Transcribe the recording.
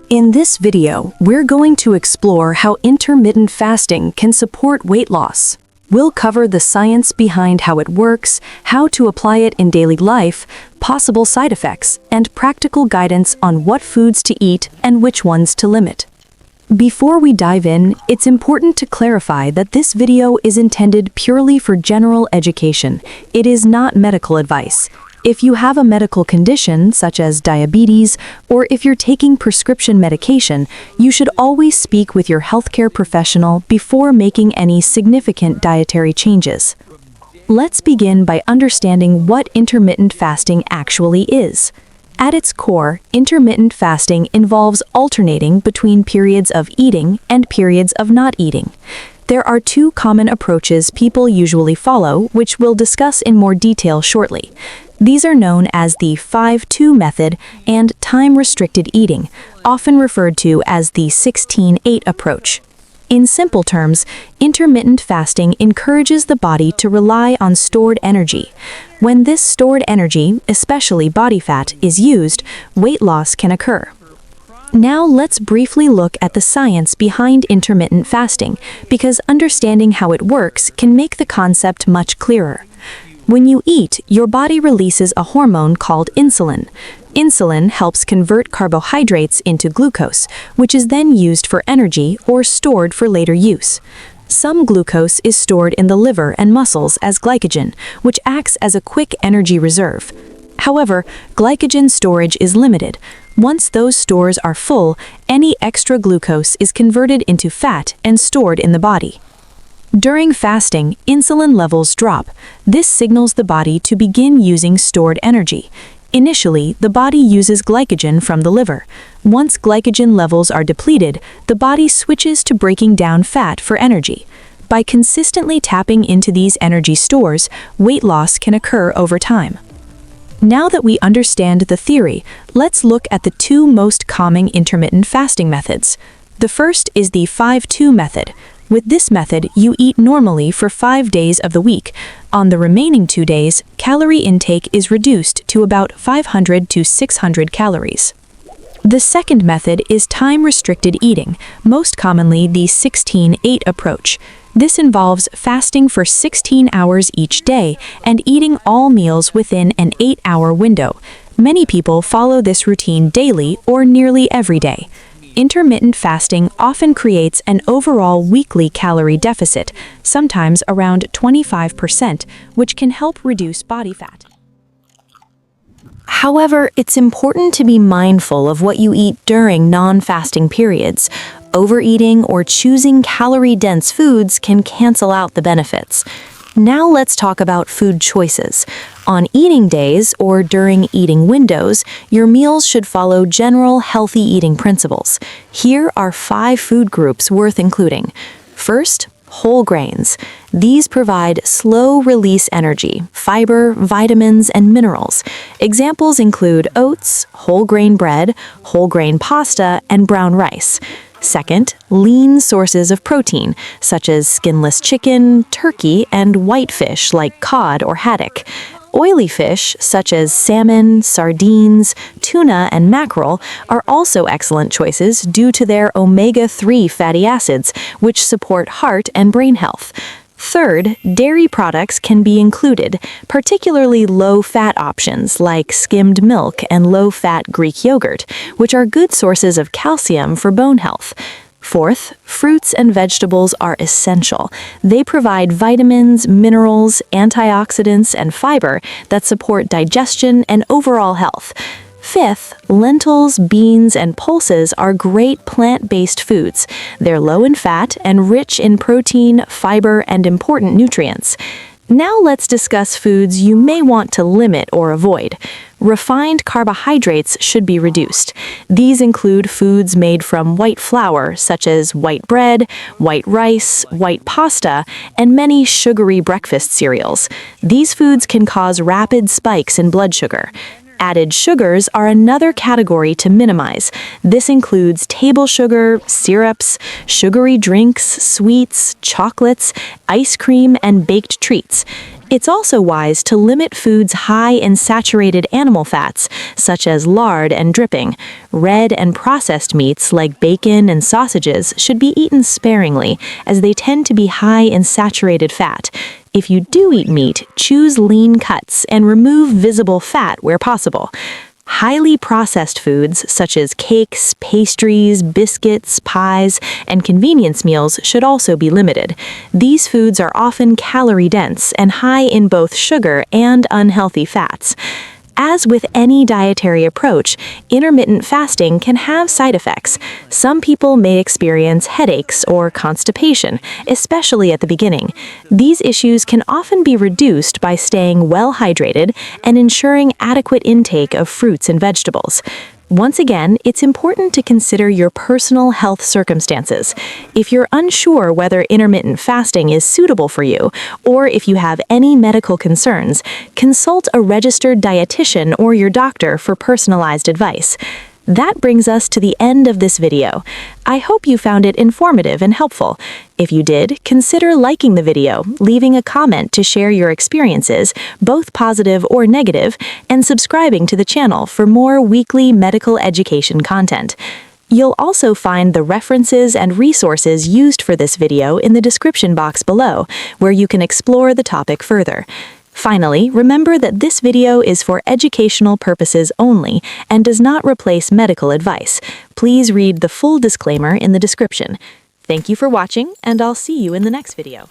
In this video, we're going to explore how intermittent fasting can support weight loss. We'll cover the science behind how it works, how to apply it in daily life, possible side effects, and practical guidance on what foods to eat and which ones to limit. Before we dive in, it's important to clarify that this video is intended purely for general education. It is not medical advice. If you have a medical condition, such as diabetes, or if you're taking prescription medication, you should always speak with your healthcare professional before making any significant dietary changes. Let's begin by understanding what intermittent fasting actually is. At its core, intermittent fasting involves alternating between periods of eating and periods of not eating. There are two common approaches people usually follow, which we'll discuss in more detail shortly. These are known as the 5-2 method and time-restricted eating, often referred to as the 16-8 approach. In simple terms, intermittent fasting encourages the body to rely on stored energy. When this stored energy, especially body fat, is used, weight loss can occur. Now let's briefly look at the science behind intermittent fasting, because understanding how it works can make the concept much clearer. When you eat, your body releases a hormone called insulin. Insulin helps convert carbohydrates into glucose, which is then used for energy or stored for later use. Some glucose is stored in the liver and muscles as glycogen, which acts as a quick energy reserve. However, glycogen storage is limited. Once those stores are full, any extra glucose is converted into fat and stored in the body. During fasting, insulin levels drop. This signals the body to begin using stored energy. Initially, the body uses glycogen from the liver. Once glycogen levels are depleted, the body switches to breaking down fat for energy. By consistently tapping into these energy stores, weight loss can occur over time. Now that we understand the theory, let's look at the two most common intermittent fasting methods. The first is the 5-2 method. With this method, you eat normally for 5 days of the week. On the remaining 2 days, calorie intake is reduced to about 500 to 600 calories. The second method is time-restricted eating, most commonly the 16-8 approach. This involves fasting for 16 hours each day and eating all meals within an 8-hour window. Many people follow this routine daily or nearly every day. Intermittent fasting often creates an overall weekly calorie deficit, sometimes around 25%, which can help reduce body fat. However, it's important to be mindful of what you eat during non-fasting periods. Overeating or choosing calorie-dense foods can cancel out the benefits. Now let's talk about food choices. On eating days or during eating windows, your meals should follow general healthy eating principles. Here are 5 food groups worth including. First, whole grains. These provide slow-release energy, fiber, vitamins, and minerals. Examples include oats, whole grain bread, whole grain pasta, and brown rice. Second, lean sources of protein, such as skinless chicken, turkey, and white fish like cod or haddock. Oily fish, such as salmon, sardines, tuna, and mackerel, are also excellent choices due to their omega-3 fatty acids, which support heart and brain health. Third, dairy products can be included, particularly low-fat options like skimmed milk and low-fat Greek yogurt, which are good sources of calcium for bone health. Fourth, fruits and vegetables are essential. They provide vitamins, minerals, antioxidants, and fiber that support digestion and overall health. Fifth, lentils, beans, and pulses are great plant-based foods. They're low in fat and rich in protein, fiber, and important nutrients. Now let's discuss foods you may want to limit or avoid. Refined carbohydrates should be reduced. These include foods made from white flour, such as white bread, white rice, white pasta, and many sugary breakfast cereals. These foods can cause rapid spikes in blood sugar. Added sugars are another category to minimize. This includes table sugar, syrups, sugary drinks, sweets, chocolates, ice cream, and baked treats. It's also wise to limit foods high in saturated animal fats, such as lard and dripping. Red and processed meats like bacon and sausages should be eaten sparingly, as they tend to be high in saturated fat. If you do eat meat, choose lean cuts and remove visible fat where possible. Highly processed foods such as cakes, pastries, biscuits, pies, and convenience meals should also be limited. These foods are often calorie-dense and high in both sugar and unhealthy fats. As with any dietary approach, intermittent fasting can have side effects. Some people may experience headaches or constipation, especially at the beginning. These issues can often be reduced by staying well hydrated and ensuring adequate intake of fruits and vegetables. Once again, it's important to consider your personal health circumstances. If you're unsure whether intermittent fasting is suitable for you, or if you have any medical concerns, consult a registered dietitian or your doctor for personalized advice. That brings us to the end of this video. I hope you found it informative and helpful. If you did, consider liking the video, leaving a comment to share your experiences, both positive or negative, and subscribing to the channel for more weekly medical education content. You'll also find the references and resources used for this video in the description box below, where you can explore the topic further. Finally, remember that this video is for educational purposes only and does not replace medical advice. Please read the full disclaimer in the description. Thank you for watching, and I'll see you in the next video.